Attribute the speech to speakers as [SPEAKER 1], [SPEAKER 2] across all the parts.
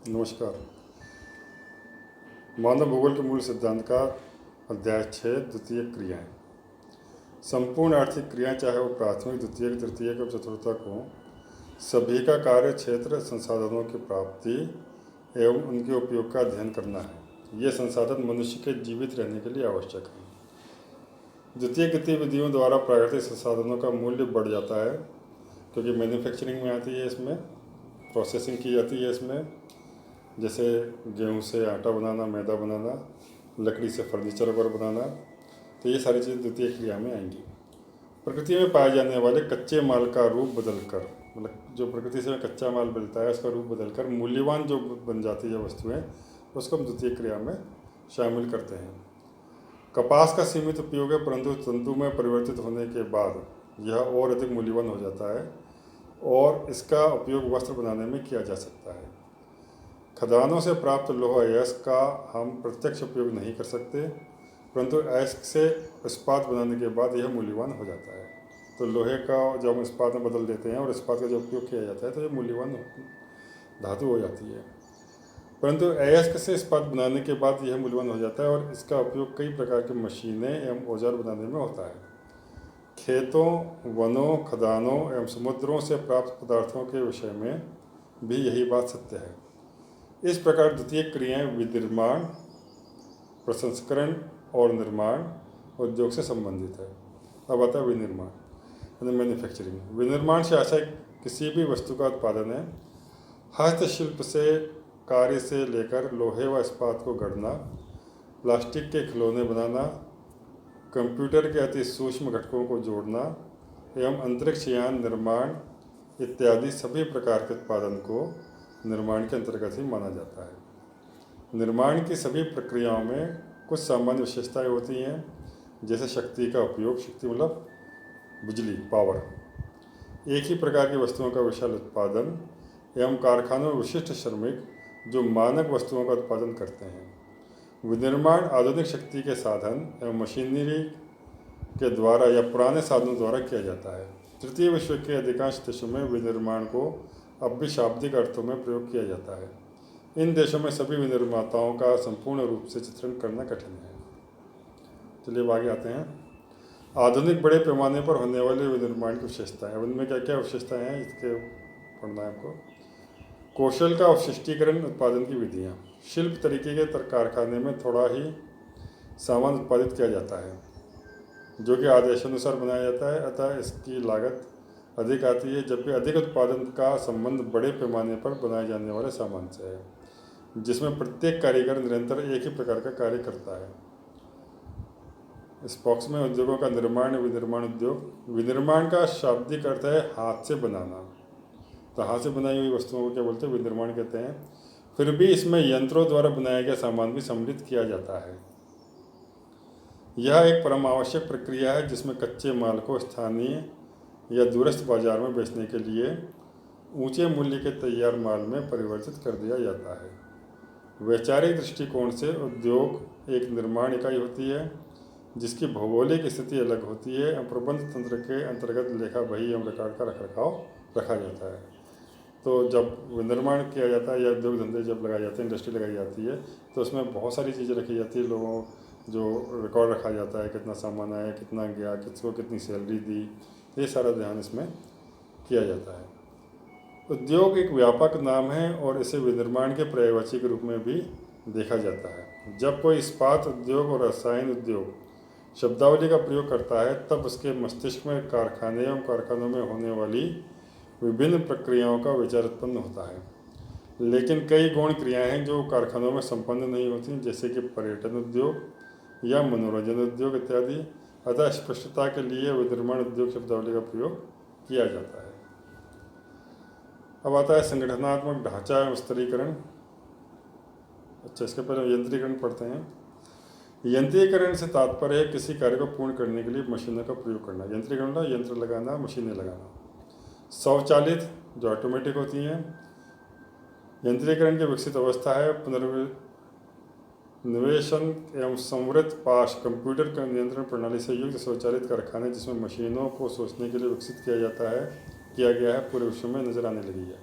[SPEAKER 1] नमस्कार। मानव भूगोल के मूल सिद्धांत का अध्याय 6 द्वितीयक क्रियाएं। संपूर्ण आर्थिक क्रियाएं, चाहे वो प्राथमिक, द्वितीयक, तृतीयक और चतुर्थक हों, सभी का कार्य क्षेत्र संसाधनों की प्राप्ति एवं उनके उपयोग का अध्ययन करना है। ये संसाधन मनुष्य के जीवित रहने के लिए आवश्यक है। द्वितीय गतिविधियों द्वारा प्राकृतिक संसाधनों का मूल्य बढ़ जाता है, क्योंकि मैन्युफैक्चरिंग में आती है, इसमें प्रोसेसिंग की जाती है। इसमें जैसे गेहूं से आटा बनाना, मैदा बनाना, लकड़ी से फर्नीचर वगैरह बनाना, तो ये सारी चीज़ें द्वितीय क्रिया में आएंगी। प्रकृति में पाए जाने वाले कच्चे माल का रूप बदलकर, मतलब जो प्रकृति से कच्चा माल मिलता है उसका रूप बदलकर मूल्यवान जो बन जाती है वस्तुएं, उसको हम द्वितीय क्रिया में शामिल करते हैं। कपास का सीमित उपयोग है, परंतु तंतु में परिवर्तित होने के बाद यह और अधिक मूल्यवान हो जाता है और इसका उपयोग वस्त्र बनाने में किया जा सकता है। खदानों से प्राप्त लौह अयस्क का हम प्रत्यक्ष उपयोग नहीं कर सकते, परंतु अयस्क से इस्पात बनाने के बाद यह मूल्यवान हो जाता है। तो लोहे का जब हम इस्पात में बदल देते हैं और इस्पात का जब उपयोग किया जाता है तो यह मूल्यवान धातु हो जाती है। परंतु अयस्क से इस्पात बनाने के बाद यह मूल्यवान हो जाता है और इसका उपयोग कई प्रकार की मशीनें एवं औजार बनाने में होता है। खेतों, वनों, खदानों एवं समुद्रों से प्राप्त पदार्थों के विषय में भी यही बात सत्य है। इस प्रकार द्वितीय क्रियाएं विनिर्माण, प्रसंस्करण और निर्माण उद्योग से संबंधित है। अब आता है विनिर्माण, यानी मैन्युफैक्चरिंग। विनिर्माण से आशय किसी भी वस्तु का उत्पादन है। हस्तशिल्प से कार्य से लेकर लोहे व इस्पात को गढ़ना, प्लास्टिक के खिलौने बनाना, कंप्यूटर के अति सूक्ष्म घटकों को जोड़ना एवं अंतरिक्ष यान निर्माण इत्यादि सभी प्रकार के उत्पादन को निर्माण के अंतर्गत ही माना जाता है। निर्माण की सभी प्रक्रियाओं में कुछ सामान्य विशेषताएं होती हैं, जैसे शक्ति का उपयोग, शक्ति मतलब बिजली, पावर, एक ही प्रकार की वस्तुओं का विशाल उत्पादन एवं कारखानों में विशिष्ट श्रमिक जो मानक वस्तुओं का उत्पादन करते हैं। विनिर्माण आधुनिक शक्ति के साधन एवं मशीनरी के द्वारा या पुराने साधनों द्वारा किया जाता है। तृतीय विश्व के अधिकांश देशों में विनिर्माण को अब भी शाब्दिक अर्थों में प्रयोग किया जाता है। इन देशों में सभी विनिर्माताओं का संपूर्ण रूप से चित्रण करना कठिन है। चलिए आगे आते हैं। आधुनिक बड़े पैमाने पर होने वाले विनिर्माण की विशेषताएं। अब इनमें क्या क्या विशेषताएं हैं, इसके पढ़ना है आपको। कौशल का अवशिष्टीकरण, उत्पादन की विधियाँ। शिल्प तरीके के कारखाने में थोड़ा ही सामान उत्पादित किया जाता है, जो कि आदेशानुसार बनाया जाता है, अतः इसकी लागत अधिक आती है, जबकि अधिक उत्पादन का संबंध बड़े पैमाने पर बनाए जाने वाले सामान से है, जिसमें प्रत्येक कारीगर निरंतर एक ही प्रकार का कार्य करता है। इस बॉक्स में उद्योगों का निर्माण, विनिर्माण उद्योग। विनिर्माण का शाब्दिक अर्थ है हाथ से बनाना, तो हाथ से बनाई हुई वस्तुओं को क्या बोलते हैं, विनिर्माण कहते हैं। फिर भी इसमें यंत्रों द्वारा बनाया गया सामान भी सम्मिलित किया जाता है। यह एक परम आवश्यक प्रक्रिया है जिसमें कच्चे माल को स्थानीय या दूरस्थ बाजार में बेचने के लिए ऊंचे मूल्य के तैयार माल में परिवर्तित कर दिया जाता है। वैचारिक दृष्टिकोण से उद्योग एक निर्माण इकाई होती है जिसकी भौगोलिक स्थिति अलग होती है और प्रबंध तंत्र के अंतर्गत लेखा बही एवं रिकॉर्ड का रखरखाव रखा जाता है। तो जब विनिर्माण किया जाता है या उद्योग धंधे जब लगाए जाते हैं, इंडस्ट्री लगाई जाती है, तो उसमें बहुत सारी चीज़ें रखी जाती है। लोगों जो रिकॉर्ड रखा जाता है, कितना सामान आया, कितना गया, किसको कितनी सैलरी दी, ये सारा ध्यान इसमें किया जाता है। उद्योग एक व्यापक नाम है और इसे विनिर्माण के पर्यायवाची के रूप में भी देखा जाता है। जब कोई इस्पात उद्योग और रसायन उद्योग शब्दावली का प्रयोग करता है, तब उसके मस्तिष्क में कारखाने एवं कारखानों में होने वाली विभिन्न प्रक्रियाओं का विचार उत्पन्न होता है। लेकिन कई गौण क्रियाएं हैं जो कारखानों में संपन्न नहीं होती, जैसे कि पर्यटन उद्योग या मनोरंजन उद्योग इत्यादि। अतः स्पष्टता के लिए विनिर्माण उद्योग शब्दावली का प्रयोग किया जाता है। अब आता है संगठनात्मक ढांचा एवं स्तरीकरण। अच्छा, इसके पहले यंत्रीकरण पढ़ते हैं। यंत्रीकरण से तात्पर्य है किसी कार्य को पूर्ण करने के लिए मशीनों का प्रयोग करना। यंत्रीकरण का यंत्र लगाना, मशीनें लगाना। स्वचालित जो ऑटोमेटिक होती हैं। यंत्रीकरण की विकसित अवस्था है निवेशन एवं संवृत पाश कंप्यूटर का नियंत्रण प्रणाली से युक्त स्वचालित कारखाने, जिसमें मशीनों को सोचने के लिए विकसित किया गया है, पूरे विश्व में नजर आने लगी है।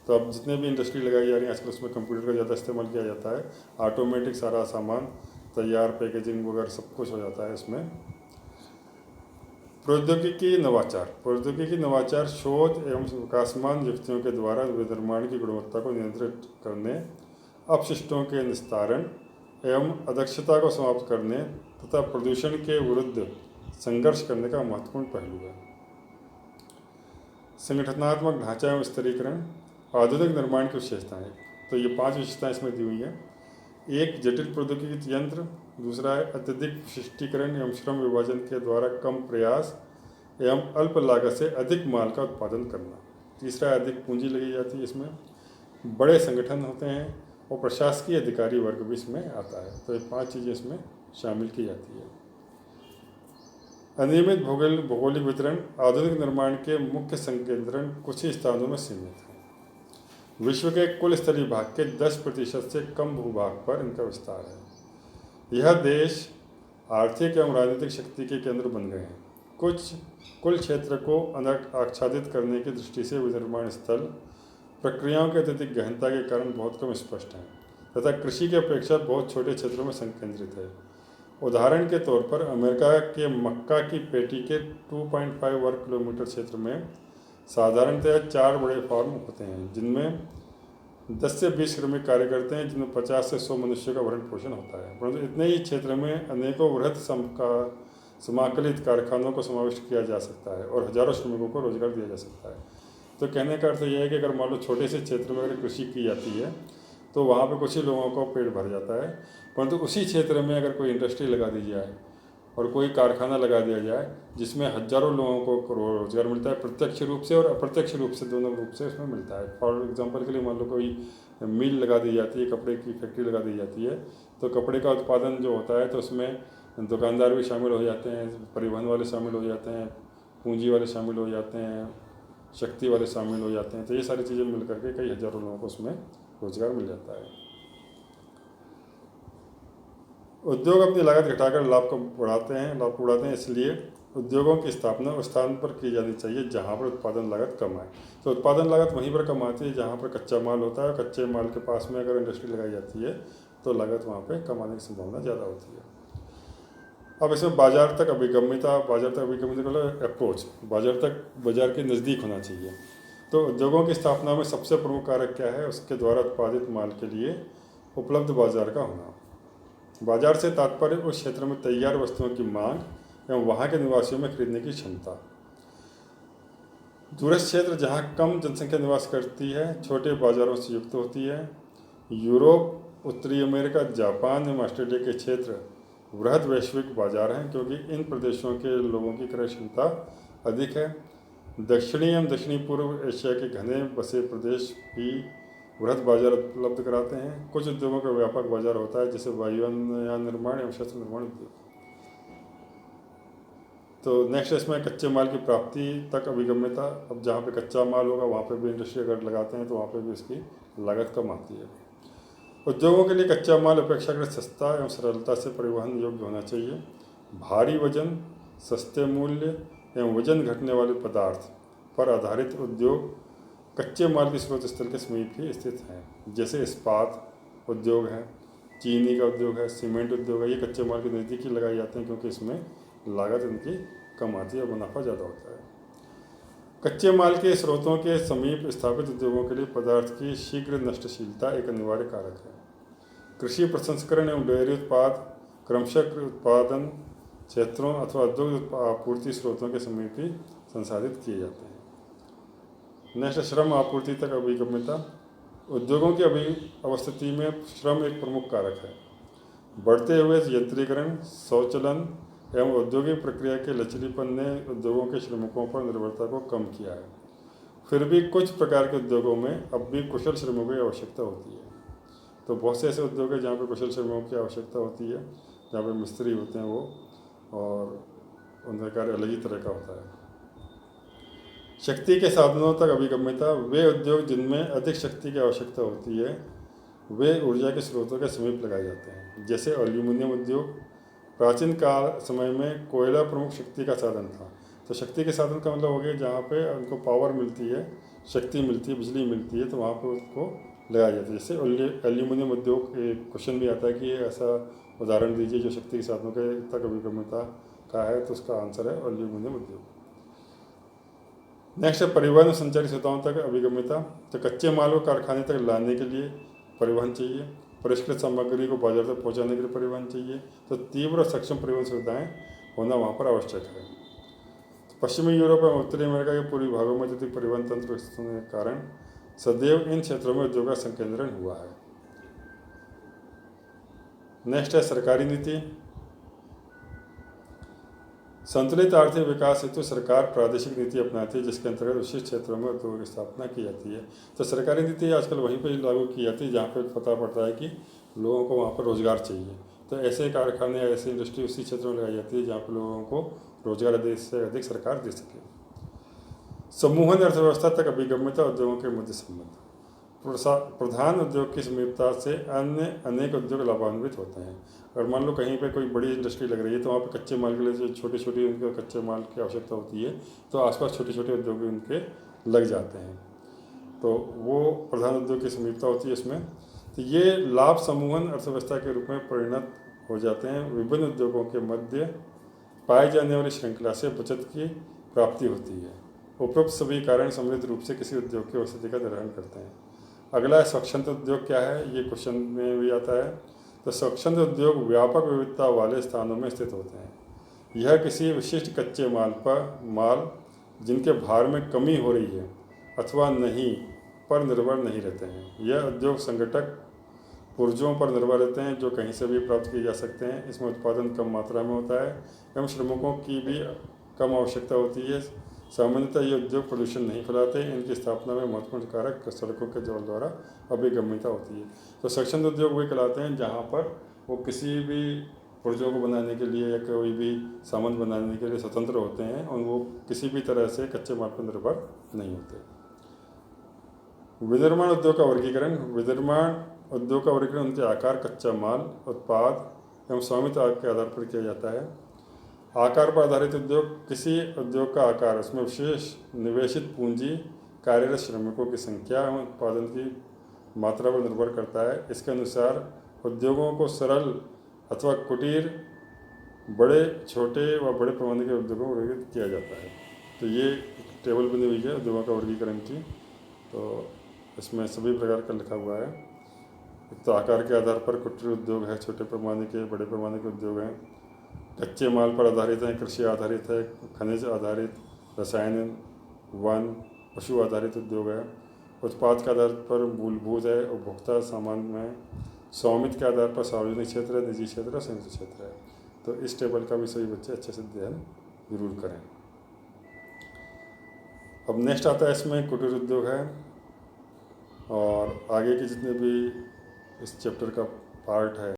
[SPEAKER 1] तो अब जितने भी इंडस्ट्री लगाई जा रही है आजकल उसमें कंप्यूटर का ज़्यादा इस्तेमाल किया जाता है। ऑटोमेटिक सारा सामान तैयार, पैकेजिंग वगैरह सब कुछ हो जाता है इसमें। प्रौद्योगिकी नवाचार शोध एवं विकासमान युक्तियों के द्वारा विनिर्माण की गुणवत्ता को नियंत्रित करने, अपशिष्टों के निस्तारण एवं अदक्षता को समाप्त करने तथा प्रदूषण के विरुद्ध संघर्ष करने का महत्वपूर्ण पहलू है। संगठनात्मक ढांचा एवं स्तरीकरण, आधुनिक निर्माण की विशेषताएं। तो ये 5 विशेषताएं इसमें दी हुई हैं। एक, जटिल प्रौद्योगिकी यंत्र। दूसरा है अत्यधिक विशिष्टीकरण एवं श्रम विभाजन के द्वारा कम प्रयास एवं अल्प लागत से अधिक माल का उत्पादन करना। तीसरा, अधिक पूंजी लगी जाती है इसमें। बड़े संगठन होते हैं और प्रशासकीय अधिकारी वर्ग भी इसमें आता है। तो ये 5 चीज़ें इसमें शामिल की जाती है। अनियमित भौगोलिक वितरण, आधुनिक निर्माण के मुख्य संकेंद्रण कुछ ही स्थानों में सीमित है। विश्व के कुल स्थलीय भाग के 10% से कम भूभाग पर इनका विस्तार है। यह देश आर्थिक एवं राजनीतिक शक्ति के केंद्र बन गए हैं। कुल क्षेत्र को आच्छादित करने की दृष्टि से विनिर्माण स्थल प्रक्रियाओं के अत्यधिक गहनता के कारण बहुत कम स्पष्ट हैं तथा कृषि की अपेक्षा बहुत छोटे क्षेत्रों में संकेंद्रित है। उदाहरण के तौर पर अमेरिका के मक्का की पेटी के 2.5 वर्ग किलोमीटर क्षेत्र में साधारणतः 4 बड़े फार्म होते हैं जिनमें 10 से 20 श्रमिक कार्य करते हैं, जिनमें 50 से 100 मनुष्यों का भरण पोषण होता है। परंतु इतने ही क्षेत्र में अनेकों वृहत समाकलित कारखानों को समाविष्ट किया जा सकता है और हजारों श्रमिकों को रोजगार दिया जा सकता है। तो कहने का अर्थ यह है कि अगर मान लो छोटे से क्षेत्र में अगर कृषि की जाती है तो वहाँ पे कुछ ही लोगों का पेट भर जाता है, परंतु उसी क्षेत्र में अगर कोई इंडस्ट्री लगा दी जाए और कोई कारखाना लगा दिया जाए जिसमें हजारों लोगों को रोजगार मिलता है, प्रत्यक्ष रूप से और अप्रत्यक्ष रूप से, दोनों रूप से उसमें मिलता है। फॉर एग्जांपल के लिए मान लो कोई मिल लगा दी जाती है, कपड़े की फैक्ट्री लगा दी जाती है, तो कपड़े का उत्पादन जो होता है तो उसमें दुकानदार भी शामिल हो जाते हैं, परिवहन वाले शामिल हो जाते हैं, पूंजी वाले शामिल हो जाते हैं, शक्ति वाले शामिल हो जाते हैं। तो ये सारी चीज़ें मिल करके कई हजारों लोगों को उसमें रोजगार मिल जाता है। उद्योग अपनी लागत घटाकर लाभ को उड़ाते हैं, इसलिए उद्योगों की स्थापना उस स्थान पर की जानी चाहिए जहां पर उत्पादन लागत कम आए। तो उत्पादन लागत वहीं पर कम आती है जहां पर कच्चा माल होता है। कच्चे माल के पास में अगर इंडस्ट्री लगाई जाती है तो लागत वहां पे कम आने की संभावना ज़्यादा होती है। अब इसमें बाजार तक अभिगम्यता मतलब अप्रोच, बाजार के नज़दीक होना चाहिए। तो उद्योगों की स्थापना में सबसे प्रमुख कारक क्या है? उसके द्वारा उत्पादित माल के लिए उपलब्ध बाजार का होना। बाजार से तात्पर्य उस क्षेत्र में तैयार वस्तुओं की मांग एवं वहाँ के निवासियों में खरीदने की क्षमता। दूरस्थ क्षेत्र जहाँ कम जनसंख्या निवास करती है छोटे बाजारों से युक्त होती है। यूरोप, उत्तरी अमेरिका, जापान एवं ऑस्ट्रेलिया के क्षेत्र वृहद वैश्विक बाजार हैं क्योंकि इन प्रदेशों के लोगों की क्रय क्षमता अधिक है। दक्षिणी एवं दक्षिणी पूर्व एशिया के घने बसे प्रदेश भी वृहद बाजार उपलब्ध कराते हैं। कुछ उद्योगों का व्यापक बाजार होता है जैसे वायुयान निर्माण एवं शस्त्र निर्माण उद्योग। तो नेक्स्ट इसमें कच्चे माल की प्राप्ति तक अभिगम्यता। अब जहाँ पे कच्चा माल होगा वहाँ पे भी इंडस्ट्री अगर लगाते हैं तो वहाँ पे भी इसकी लागत कम आती है। उद्योगों के लिए कच्चा माल अपेक्षाकृत सस्ता एवं सरलता से परिवहन योग्य होना चाहिए। भारी वजन, सस्ते मूल्य एवं वजन घटने वाले पदार्थ पर आधारित उद्योग कच्चे माल के स्रोत स्थल के समीप ही स्थित हैं। जैसे इस्पात उद्योग है, चीनी का उद्योग है, सीमेंट उद्योग है। ये कच्चे माल के नज़दीक ही लगाए जाते हैं क्योंकि इसमें लागत इनकी कम आती है और मुनाफा ज़्यादा होता है। कच्चे माल के स्रोतों के समीप स्थापित उद्योगों के लिए पदार्थ की शीघ्र नष्टशीलता एक अनिवार्य कारक है। कृषि प्रसंस्करण एवं डेयरी उत्पाद क्रमशः उत्पादन क्षेत्रों अथवा उद्योग आपूर्ति स्रोतों के समीप ही संसाधित किए जाते हैं। नेक्स्ट, श्रम आपूर्ति तक अभिगम्यता। उद्योगों की अवस्थिति में श्रम एक प्रमुख कारक है। बढ़ते हुए यंत्रीकरण, स्वचालन एवं औद्योगिक प्रक्रिया के लचीलेपन ने उद्योगों के श्रमिकों पर निर्भरता को कम किया है। फिर भी कुछ प्रकार के उद्योगों में अब भी कुशल श्रमिकों की आवश्यकता होती है। तो बहुत से ऐसे उद्योग हैं जहाँ पर कुशल श्रमिकों की आवश्यकता होती है, जहाँ पर मिस्त्री होते हैं वो, और उनका कार्य अलग ही तरह का होता है। शक्ति के साधनों तक अभिगम्यता। वे उद्योग जिनमें अधिक शक्ति की आवश्यकता होती है वे ऊर्जा के स्रोतों के समीप लगाए जाते हैं। जैसे एल्यूमिनियम उद्योग। प्राचीन काल समय में कोयला प्रमुख शक्ति का साधन था तो शक्ति के साधन का मतलब हो गया जहाँ पे उनको पावर मिलती है, शक्ति मिलती है, बिजली मिलती है, तो वहाँ पे उसको लगाया जाता है। जैसे एल्यूमिनियम उद्योग, एक क्वेश्चन भी आता है कि ऐसा उदाहरण दीजिए जो शक्ति के साधनों के तक अभिगम्यता का है, तो उसका आंसर है एल्यूमिनियम उद्योग। नेक्स्ट है परिवहन और संचारी सुविधाओं तक अभिगम्यता। तो कच्चे माल को कारखाने तक लाने के लिए परिवहन चाहिए, परिष्कृत सामग्री को बाजार तक पहुंचाने के लिए परिवहन चाहिए। तो तीव्र और सक्षम परिवहन सुविधाएं होना वहाँ पर आवश्यक है। तो पश्चिमी यूरोप और उत्तरी अमेरिका के पूर्वी भागों में अत्यधिक परिवहन तंत्र विकसित होने के कारण सदैव इन क्षेत्रों में उद्योग का संकेंद्रण हुआ है। नेक्स्ट है सरकारी नीति। संतुलित आर्थिक विकास हेतु सरकार प्रादेशिक नीति अपनाती है, जिसके अंतर्गत विशिष्ट क्षेत्रों में उद्योग की स्थापना की जाती है। तो सरकारी नीति आजकल वहीं पर लागू की जाती है जहाँ पर पता पड़ता है कि लोगों को वहाँ पर रोजगार चाहिए, तो ऐसे कारखाने, ऐसी इंडस्ट्री उसी क्षेत्र में लगाई जाती है जहाँ पर लोगों को रोजगार अधिक से अधिक सरकार दे सके। समूहन अर्थव्यवस्था तक अभिगम्यता, उद्योगों के मध्य संबंध। प्रधान उद्योग की समीपता से अन्य अनेक उद्योग लाभान्वित होते हैं। अगर मान लो कहीं पे कोई बड़ी इंडस्ट्री लग रही है तो वहाँ पे कच्चे माल के लिए जो छोटी छोटी उनके कच्चे माल की आवश्यकता होती है, तो आसपास छोटे छोटे उद्योग भी उनके लग जाते हैं, तो वो प्रधान उद्योग की समीपता होती है इसमें। तो ये लाभ समूहन अर्थव्यवस्था के रूप में परिणत हो जाते हैं। विभिन्न उद्योगों के मध्य पाई जाने वाली श्रृंखला से बचत की प्राप्ति होती है। उपरोक्त सभी कारण समृद्ध रूप से किसी उद्योग की स्थिति का निर्धारण करते हैं। अगला है स्वच्छंद उद्योग क्या है, ये क्वेश्चन में भी आता है। तो स्वच्छंद उद्योग व्यापक विविधता वाले स्थानों में स्थित होते हैं। यह किसी विशिष्ट कच्चे माल जिनके भार में कमी हो रही है अथवा नहीं पर निर्भर नहीं रहते हैं। यह उद्योग संगठक पुर्जों पर निर्भर रहते हैं जो कहीं से भी प्राप्त किए जा सकते हैं। इसमें उत्पादन कम मात्रा में होता है एवं श्रमिकों की भी कम आवश्यकता होती है। सामान्यतः ये उद्योग प्रदूषण नहीं फैलाते। इनकी स्थापना में महत्वपूर्ण कारक सड़कों के जल द्वारा अभिगम्यता होती है। तो स्वच्छंद उद्योग वही कहलाते हैं जहाँ पर वो किसी भी पुर्जों को बनाने के लिए या कोई भी सामान बनाने के लिए स्वतंत्र होते हैं और वो किसी भी तरह से कच्चे माल पर निर्भर नहीं होते। विनिर्माण उद्योग का वर्गीकरण। विनिर्माण उद्योग का वर्गीकरण उनके आकार, कच्चा माल, उत्पाद एवं स्वामित्व के आधार पर किया जाता है। आकार पर आधारित उद्योग, किसी उद्योग का आकार, उसमें विशेष निवेशित पूंजी, कार्यरत श्रमिकों की संख्या एवं उत्पादन की मात्रा पर निर्भर करता है। इसके अनुसार उद्योगों को सरल अथवा कुटीर, बड़े, छोटे व बड़े पैमाने के उद्योगों को वर्गीकृत किया जाता है। तो ये टेबल बनी हुई है उद्योगों का वर्गीकरण की, तो इसमें सभी प्रकार का लिखा हुआ है। तो आकार के आधार पर कुटीर उद्योग है, छोटे पैमाने के, बड़े पैमाने के उद्योग हैं। कच्चे माल पर आधारित है, कृषि आधारित है, खनिज आधारित, रसायन, वन, पशु आधारित उद्योग है। उत्पाद के आधार पर मूलभूत है, उपभोक्ता सामान में। स्वामित्व के आधार पर सार्वजनिक क्षेत्र है, निजी क्षेत्र है, संयुक्त क्षेत्र है। तो इस टेबल का भी सभी बच्चे अच्छे से अध्ययन जरूर करें। अब नेक्स्ट आता है इसमें कुटीर उद्योग है, और आगे के जितने भी इस चैप्टर का पार्ट है